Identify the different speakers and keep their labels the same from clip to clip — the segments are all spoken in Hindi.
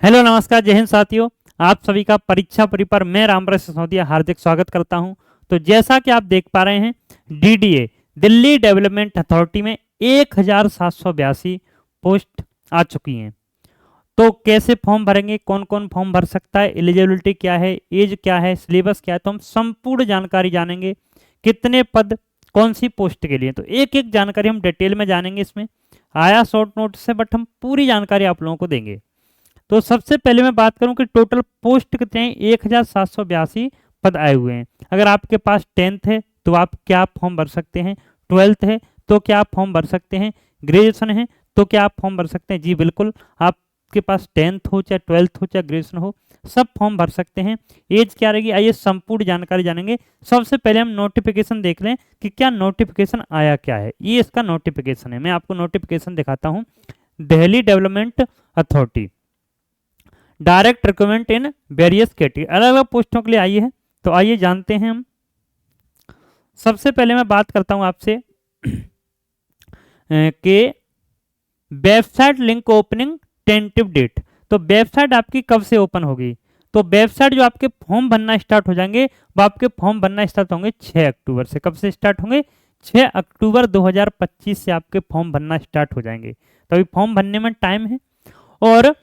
Speaker 1: हेलो नमस्कार जय हिंद साथियों। आप सभी का परीक्षा पूरी पर मैं रामप्रसाद सिसोदिया हार्दिक स्वागत करता हूं। तो जैसा कि आप देख पा रहे हैं, डीडीए दिल्ली डेवलपमेंट अथॉरिटी में 1782 पोस्ट आ चुकी हैं। तो कैसे फॉर्म भरेंगे, कौन कौन फॉर्म भर सकता है, एलिजिबिलिटी क्या है, एज क्या है, सिलेबस क्या है, तो हम संपूर्ण जानकारी जानेंगे। कितने पद कौन सी पोस्ट के लिए, तो एक एक जानकारी हम डिटेल में जानेंगे। इसमें आया शॉर्ट नोट से, बट हम पूरी जानकारी आप लोगों को देंगे। तो सबसे पहले मैं बात करूं कि टोटल पोस्ट कितने हैं। 1782 पद आए हुए हैं। अगर आपके पास 10th है तो आप क्या फॉर्म भर सकते हैं, 12th है तो क्या आप फॉर्म भर सकते हैं, ग्रेजुएशन है तो क्या आप फॉर्म भर सकते हैं। जी बिल्कुल, आपके पास 10th हो चाहे 12th हो चाहे ग्रेजुएशन हो, सब फॉर्म भर सकते हैं। एज क्या रहेगी, आइए संपूर्ण जानकारी जानेंगे। सबसे पहले हम नोटिफिकेशन देख लें कि क्या नोटिफिकेशन आया क्या है। ये इसका नोटिफिकेशन है, मैं आपको नोटिफिकेशन दिखाता हूँ। Delhi development authority direct recruitment in various category, अलग अलग पोस्टों के लिए आई है। तो आइए जानते हैं हम। सबसे पहले मैं बात करता हूं आपसे कि website link opening tentative date. तो वेबसाइट आपकी कब से ओपन होगी, तो वेबसाइट जो आपके फॉर्म भरना स्टार्ट हो जाएंगे, वो आपके फॉर्म भरना स्टार्ट होंगे 6 अक्टूबर से। कब से स्टार्ट होंगे, 6 अक्टूबर 2025 से आपके फॉर्म भरना स्टार्ट हो जाएंगे। तो अभी फॉर्म भरने में टाइम है। और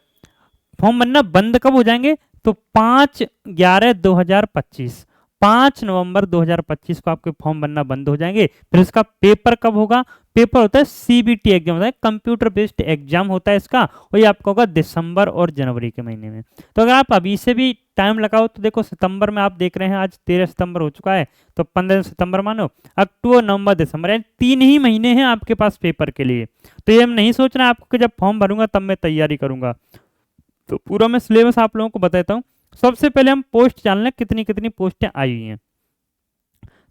Speaker 1: फॉर्म भरना बंद कब हो जाएंगे, तो 5/11/2025, 5 नवंबर 2025 को आपके फॉर्म भरना बंद हो जाएंगे। फिर इसका पेपर कब होगा, पेपर होता है सीबीटी एग्जाम, होता है कंप्यूटर बेस्ड एग्जाम होता है इसका, और ये आपका होगा दिसंबर और जनवरी के महीने में। तो अगर आप अभी से भी टाइम लगाओ तो देखो, सितंबर में आप देख रहे हैं, आज 13 सितंबर हो चुका है, तो 15 सितंबर मानो, अक्टूबर नवंबर दिसंबर, यानी 3 ही महीने हैं आपके पास पेपर के लिए। तो ये हम नहीं सोचना है आपको कि जब फॉर्म भरूंगा तब मैं तैयारी करूंगा। तो पूरा मैं सिलेबस आप लोगों को बताता हूँ। सबसे पहले हम पोस्ट जान लें, कितनी कितनी पोस्टें आई हुई हैं।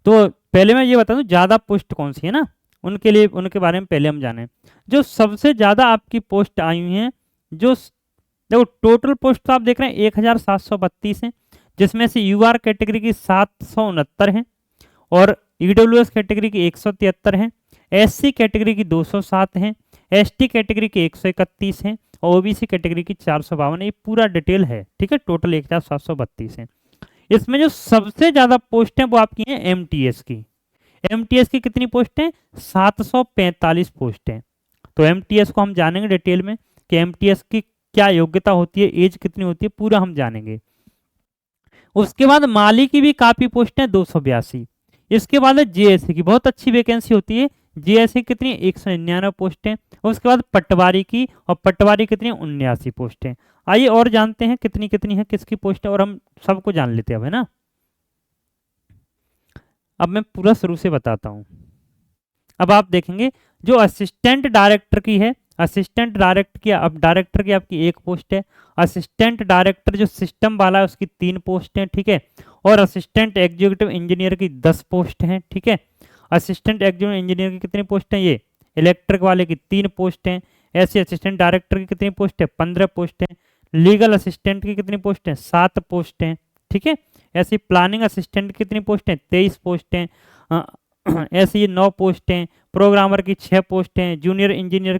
Speaker 1: तो पहले मैं ये बता दूं ज्यादा पोस्ट कौन सी है ना, उनके लिए उनके बारे में पहले हम जाने। जो सबसे ज्यादा आपकी पोस्ट आई हुई हैं, जो देखो टोटल पोस्ट तो आप देख रहे हैं 1732 है, जिसमें से यूआर कैटेगरी की 769 है, और ईडब्ल्यूएस कैटेगरी की 173 है, एससी कैटेगरी की 207 है, एसटी कैटेगरी की 131 है, और ओबीसी कैटेगरी की 452। ये पूरा डिटेल है, ठीक है। टोटल 1732 है। इसमें जो सबसे ज्यादा पोस्ट है वो आपकी है एमटीएस की। एमटीएस की कितनी पोस्ट है, 745 पोस्ट है। तो एमटीएस को हम जानेंगे डिटेल में कि एमटीएस की क्या योग्यता होती है, एज कितनी होती है, पूरा हम जानेंगे। उसके बाद माली की भी काफी पोस्ट है, 282। इसके बाद जेएससी की बहुत अच्छी वैकेंसी होती है, जेएससी कितनी 199 पोस्ट है। उसके बाद पटवारी की, और पटवारी कितनी 79 पोस्ट है। आइए और जानते हैं कितनी कितनी है, किसकी पोस्ट है, और हम सबको जान लेते हैं अब, है ना। अब मैं पूरा शुरू से बताता हूँ। अब आप देखेंगे जो असिस्टेंट डायरेक्टर की है, असिस्टेंट डायरेक्टर की, अब डायरेक्टर की आपकी एक पोस्ट है। असिस्टेंट डायरेक्टर जो सिस्टम वाला है उसकी 3 पोस्ट हैं, ठीक है। और असिस्टेंट एग्जीक्यूटिव इंजीनियर की 10 पोस्ट हैं, ठीक है। असिस्टेंट एग्जीक्यूटिव इंजीनियर की कितनी पोस्ट हैं, ये इलेक्ट्रिक वाले की 3 पोस्ट हैं। ऐसे असिस्टेंट डायरेक्टर की कितनी पोस्ट है, 15 पोस्ट हैं। लीगल असिस्टेंट की कितनी पोस्ट है, 7 पोस्ट हैं, ठीक है। ऐसी प्लानिंग असिस्टेंट की कितनी पोस्ट है, 23 पोस्ट हैं। ऐसे ये 9 पोस्ट हैं। प्रोग्रामर की 6 पोस्ट हैं। जूनियर इंजीनियर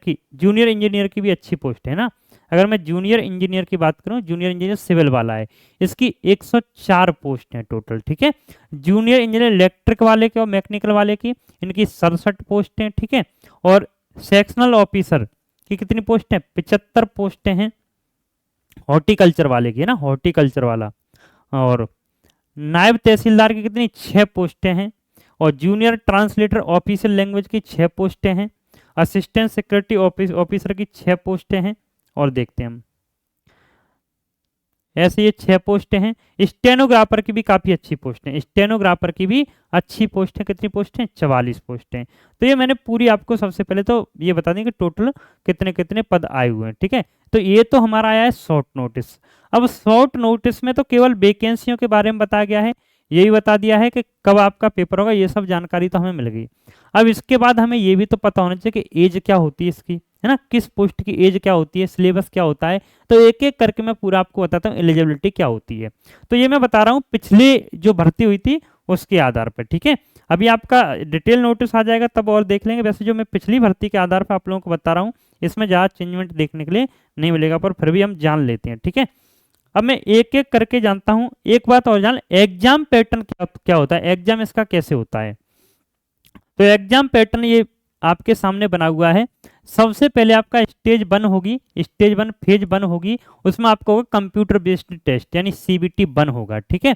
Speaker 1: की भी अच्छी पोस्ट है ना। अगर मैं जूनियर इंजीनियर की बात करूं, जूनियर इंजीनियर सिविल वाला है, इसकी 104 पोस्ट हैं टोटल, ठीक है। जूनियर इंजीनियर इलेक्ट्रिक वाले के और मैकेनिकल वाले की, इनकी 67 पोस्ट हैं, ठीक है। और सेक्शनल ऑफिसर की कितनी पोस्ट है, 75 पोस्टें हैं। हॉर्टिकल्चर वाले की है ना, हॉर्टिकल्चर वाला। और नायब तहसीलदार की कितनी 6 पोस्टें हैं। और जूनियर ट्रांसलेटर ऑफिशियल लैंग्वेज की 6 पोस्टें हैं। असिस्टेंट सिक्योरिटी ऑफिसर की 6 पोस्टें हैं। और देखते हैं हम, ऐसे ये 6 पोस्टें हैं। स्टेनोग्राफर की भी काफी अच्छी पोस्ट है, स्टेनोग्राफर की भी अच्छी पोस्ट है। कितनी पोस्ट है, 44 पोस्ट हैं। तो ये मैंने पूरी आपको सबसे पहले तो ये बता दें कि टोटल कितने कितने पद आए हुए हैं, ठीक है। तो ये तो हमारा आया है शॉर्ट नोटिस। अब शॉर्ट नोटिस में तो केवल वैकेंसियों के बारे में बताया गया है, यही बता दिया है कि कब आपका पेपर होगा, ये सब जानकारी तो हमें मिल गई। अब इसके बाद हमें ये भी तो पता होना चाहिए कि एज क्या होती है इसकी, है ना, किस पोस्ट की एज क्या होती है, सिलेबस क्या होता है। तो एक एक करके मैं पूरा आपको बताता हूँ एलिजिबिलिटी क्या होती है। तो ये मैं बता रहा हूँ पिछले जो भर्ती हुई थी उसके आधार पर, ठीक है। अभी आपका डिटेल नोटिस आ जाएगा तब और देख लेंगे। वैसे जो मैं पिछली भर्ती के आधार पर आप लोगों को बता रहा हूँ, इसमें ज़्यादा चेंजमेंट देखने के लिए नहीं मिलेगा, पर फिर भी हम जान लेते हैं, ठीक है। अब मैं एक एक करके जानता हूँ। एक बात और जान, एग्जाम पैटर्न क्या होता है, एग्जाम इसका कैसे होता है। तो एग्जाम पैटर्न ये आपके सामने बना हुआ है। सबसे पहले आपका स्टेज 1 होगी, स्टेज 1 फेज 1 होगी, उसमें आपको होगा कंप्यूटर बेस्ड टेस्ट यानी सीबीटी 1 होगा, ठीक है।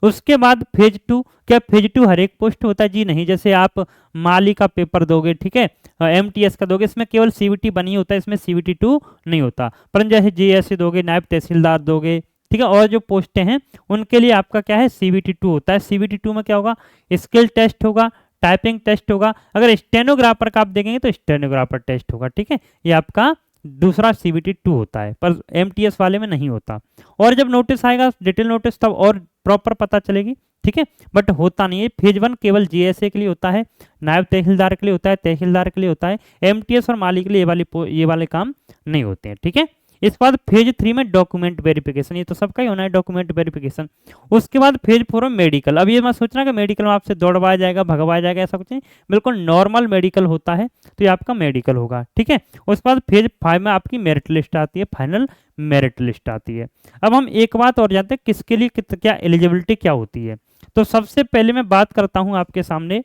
Speaker 1: उसके बाद फेज 2, क्या फेज 2 हर एक पोस्ट होता है, जी नहीं। जैसे आप माली का पेपर दोगे, ठीक है, एमटीएस का दोगे, इसमें केवल सीबीटी 1 ही होता है, इसमें सीबीटी 2 नहीं होता। परंतु जैसे जेएससी दोगे, नायब तहसीलदार दोगे, ठीक है, और जो पोस्टें हैं उनके लिए आपका क्या है, सीबीटी 2 होता है। सीबीटी 2 में क्या होगा, स्किल टेस्ट होगा, टाइपिंग टेस्ट होगा। अगर स्टेनोग्राफर का आप देखेंगे तो स्टेनोग्राफर टेस्ट होगा, ठीक है, ये आपका दूसरा सीबीटी 2 होता है, पर एमटीएस वाले में नहीं होता। और जब नोटिस आएगा डिटेल नोटिस, तब और प्रॉपर पता चलेगी, ठीक है, बट होता नहीं है। फेज 1 केवल जीएसए के लिए होता है, नायब तहसीलदार के लिए होता है, तहसीलदार के लिए होता है। एमटीएस और माली के लिए ये वाले काम नहीं होते हैं, ठीक है। इसके बाद फेज 3 में डॉक्यूमेंट वेरिफिकेशन, ये तो सबका ही होना है डॉक्यूमेंट वेरिफिकेशन। उसके बाद फेज 4 में मेडिकल। अब ये मत सोचना कि मेडिकल में आपसे दौड़वाया जाएगा, भगवाया जाएगा, ऐसा कुछ नहीं, बिल्कुल नॉर्मल मेडिकल होता है, तो ये आपका मेडिकल होगा, ठीक है। उसके बाद फेज 5 में आपकी मेरिट लिस्ट आती है, फाइनल मेरिट लिस्ट आती है। अब हम एक बात और जानते हैं, किसके लिए क्या एलिजिबिलिटी क्या होती है। तो सबसे पहले मैं बात करता हूं आपके सामने,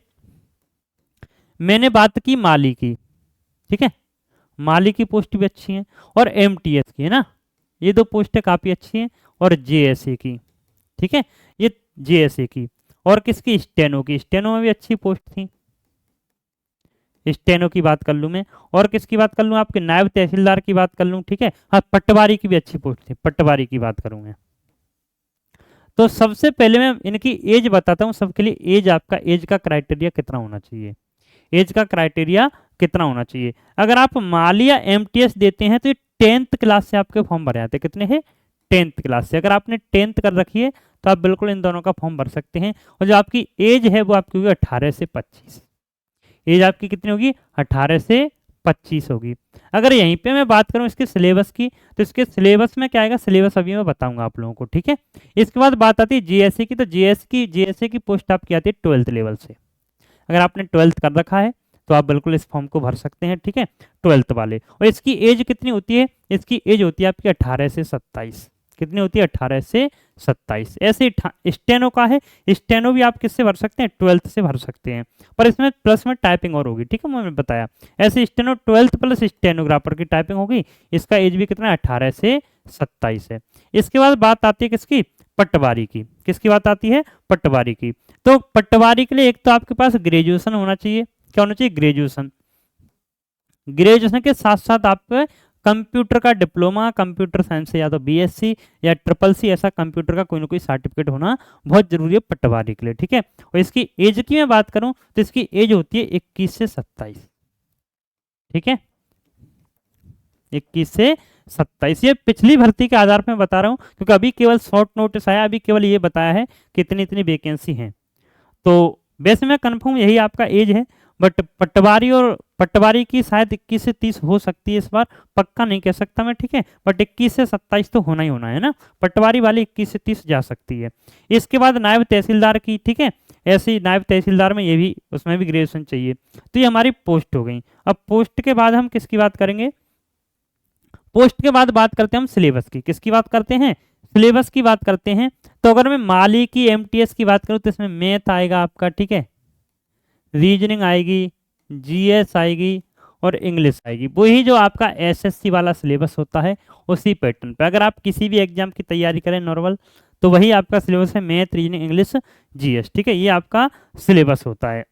Speaker 1: मैंने बात की माली की, ठीक है, माली की पोस्ट भी अच्छी है, और एमटीएस की, है ना, ये दो पोस्टें काफी अच्छी हैं, और जेएसए की, ठीक है, ये जेएसए की, और किसकी, स्टेनो की, स्टेनो में भी अच्छी पोस्ट थी, स्टेनो की बात कर लूं मैं। और किसकी बात कर लूं, आपके नायब तहसीलदार की बात कर लूं, ठीक है, हाँ, पटवारी की भी अच्छी पोस्ट थी, पटवारी की बात करूंगा। तो सबसे पहले मैं इनकी एज बताता हूँ सबके लिए। एज, आपका एज का क्राइटेरिया कितना होना चाहिए, एज का क्राइटेरिया कितना होना चाहिए। अगर आप माली या एमटीएस देते हैं तो ये 10th क्लास से आपके फॉर्म भरे जाते हैं, कितने हैं, 10th क्लास से। अगर आपने 10th कर रखी है तो आप बिल्कुल इन दोनों का फॉर्म भर सकते हैं। और जो आपकी एज है वो आपकी होगी 18 से 25, एज आपकी कितनी होगी, 18 से 25 होगी। अगर यहीं पे मैं बात करूं इसके सिलेबस की, तो इसके सिलेबस में क्या आएगा, सिलेबस अभी मैं बताऊंगा आप लोगों को, ठीक है। इसके बाद बात आती है जीएसए की। तो जीएसए की पोस्ट आपकी आती है 12th लेवल से। अगर आपने 12th कर रखा है तो आप बिल्कुल इस फॉर्म को भर सकते हैं, ठीक है, 12th वाले। और इसकी एज कितनी होती है, इसकी एज होती है आपकी 18 से 27। कितनी होती है, 18 से 27। ऐसे स्टेनो का है, स्टेनो भी आप किससे भर सकते हैं, 12th से भर सकते हैं, पर इसमें प्लस में टाइपिंग और होगी, ठीक है, मैंने बताया। ऐसे स्टेनो 12th प्लस स्टेनोग्राफर की टाइपिंग होगी। इसका एज भी कितना है, 18 से 27 है। इसके बाद बात आती है किसकी, पटवारी की। किसकी बात आती है, पटवारी की। तो पटवारी के लिए एक तो आपके पास ग्रेजुएशन होना चाहिए, क्या होना चाहिए, ग्रेजुएशन। ग्रेजुएशन के साथ साथ आप कंप्यूटर का डिप्लोमा, कंप्यूटर साइंस से या तो बीएससी या ट्रिपल सी, ऐसा कंप्यूटर का कोई ना कोई सर्टिफिकेट होना बहुत जरूरी है पटवारी के लिए, ठीक है। और इसकी एज की मैं बात करूं तो इसकी एज होती है 21 से 27, ठीक है, 21 से 27। ये पिछली भर्ती के आधार पर मैं बता रहा हूं, क्योंकि अभी केवल शॉर्ट नोटिस आया, अभी केवल ये बताया है कि इतनी इतनी वैकेंसी है। तो वैसे मैं कंफर्म यही आपका एज है, बट पटवारी की शायद 21 से 30 हो सकती है इस बार, पक्का नहीं कह सकता मैं, ठीक है, बट 21 से 27 तो होना ही होना है ना, पटवारी वाली 21 से 30 जा सकती है। इसके बाद नायब तहसीलदार की, ठीक है, ऐसे ही नायब तहसीलदार में ये भी, उसमें भी ग्रेजुएशन चाहिए। तो ये हमारी पोस्ट हो गई। अब पोस्ट के बाद हम किसकी बात करेंगे, पोस्ट के बाद बात करते हैं हम सिलेबस की। किसकी बात करते हैं, सिलेबस की बात करते हैं। तो अगर मैं माली की एमटीएस की बात करूं तो इसमें मैथ आएगा आपका, ठीक है, रीजनिंग आएगी, जीएस आएगी, और इंग्लिश आएगी। वही जो आपका एसएससी वाला सिलेबस होता है उसी पैटर्न पे। अगर आप किसी भी एग्जाम की तैयारी करें नॉर्मल, तो वही आपका सिलेबस है, मैथ, रीजनिंग, इंग्लिश, जीएस, ठीक है, ये आपका सिलेबस होता है।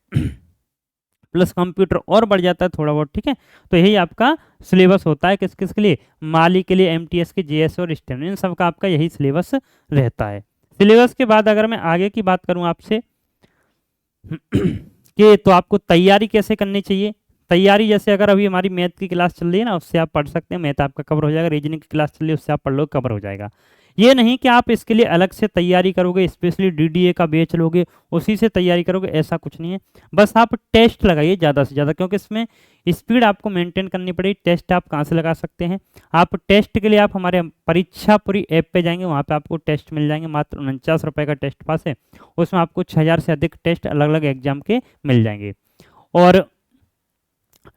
Speaker 1: प्लस कंप्यूटर और बढ़ जाता है थोड़ा बहुत, ठीक है। तो यही आपका सिलेबस होता है किस किस के लिए, माली के लिए, एमटीएस के, जीएस और स्टेनो, इन सब का आपका यही सिलेबस रहता है। सिलेबस के बाद अगर मैं आगे की बात करूं आपसे कि तो आपको तैयारी कैसे करनी चाहिए। तैयारी जैसे अगर अभी हमारी मैथ की क्लास चल रही है ना, उससे आप पढ़ सकते हैं, मैथ आपका कवर हो जाएगा। रीजनिंग की क्लास चल रही है, उससे आप पढ़ लो, कवर हो जाएगा। ये नहीं कि आप इसके लिए अलग से तैयारी करोगे, स्पेशली डीडीए का बैच लोगे उसी से तैयारी करोगे, ऐसा कुछ नहीं है। बस आप टेस्ट लगाइए ज़्यादा से ज़्यादा, क्योंकि इसमें स्पीड आपको मेंटेन करनी पड़ेगी। टेस्ट आप कहाँ से लगा सकते हैं, आप टेस्ट के लिए आप हमारे परीक्षा पूरी ऐप पे जाएंगे, वहाँ पे आपको टेस्ट मिल जाएंगे। मात्र 49 रुपये का टेस्ट पास है, उसमें आपको 6000 से अधिक टेस्ट अलग अलग एग्जाम के मिल जाएंगे। और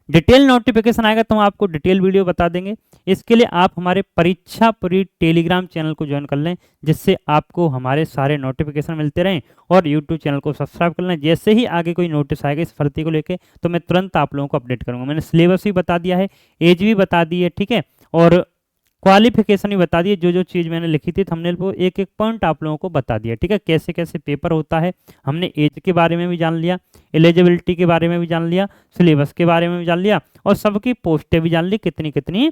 Speaker 1: डिटेल नोटिफिकेशन आएगा तो हम आपको डिटेल वीडियो बता देंगे। इसके लिए आप हमारे परीक्षा पूरी टेलीग्राम चैनल को ज्वाइन कर लें, जिससे आपको हमारे सारे नोटिफिकेशन मिलते रहें, और यूट्यूब चैनल को सब्सक्राइब कर लें। जैसे ही आगे कोई नोटिस आएगा इस भर्ती को लेके तो मैं तुरंत आप लोगों को अपडेट करूंगा। मैंने सिलेबस भी बता दिया है, एज भी बता दी है, ठीक है, और क्वालिफिकेशन भी बता दिए। जो जो चीज़ मैंने लिखी थी थंबनेल पर एक एक पॉइंट आप लोगों को बता दिया, ठीक है। कैसे कैसे पेपर होता है हमने एज के बारे में भी जान लिया, एलिजिबिलिटी के बारे में भी जान लिया, सिलेबस के बारे में भी जान लिया, और सबकी पोस्टें भी जान ली कितनी कितनी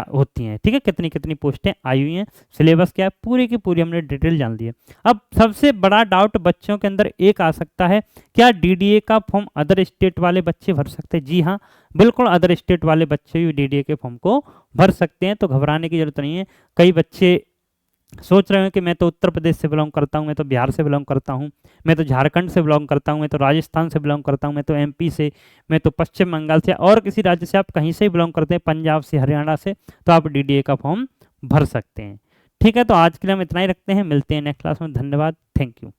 Speaker 1: होती हैं, ठीक है, कितनी कितनी पोस्टें आई हुई हैं, सिलेबस क्या है, पूरी की पूरी हमने डिटेल जान ली है। अब सबसे बड़ा डाउट बच्चों के अंदर एक आ सकता है, क्या डीडीए का फॉर्म अदर स्टेट वाले बच्चे भर सकते हैं? जी हाँ, बिल्कुल अदर स्टेट वाले बच्चे भी डीडीए के फॉर्म को भर सकते हैं, तो घबराने की जरूरत नहीं है। कई बच्चे सोच रहे हैं कि मैं तो उत्तर प्रदेश से बिलोंग करता हूं, मैं तो बिहार से बिलोंग करता हूं, मैं तो झारखंड से बिलोंग करता हूं, मैं तो राजस्थान से बिलोंग करता हूं, मैं तो एमपी से, मैं तो पश्चिम बंगाल से, और किसी राज्य से आप कहीं से बिलोंग करते हैं, पंजाब से, हरियाणा से, तो आप डीडीए का फॉर्म भर सकते हैं। ठीक है, तो आज के लिए हम इतना ही रखते हैं, मिलते हैं नेक्स्ट क्लास में। धन्यवाद, थैंक यू।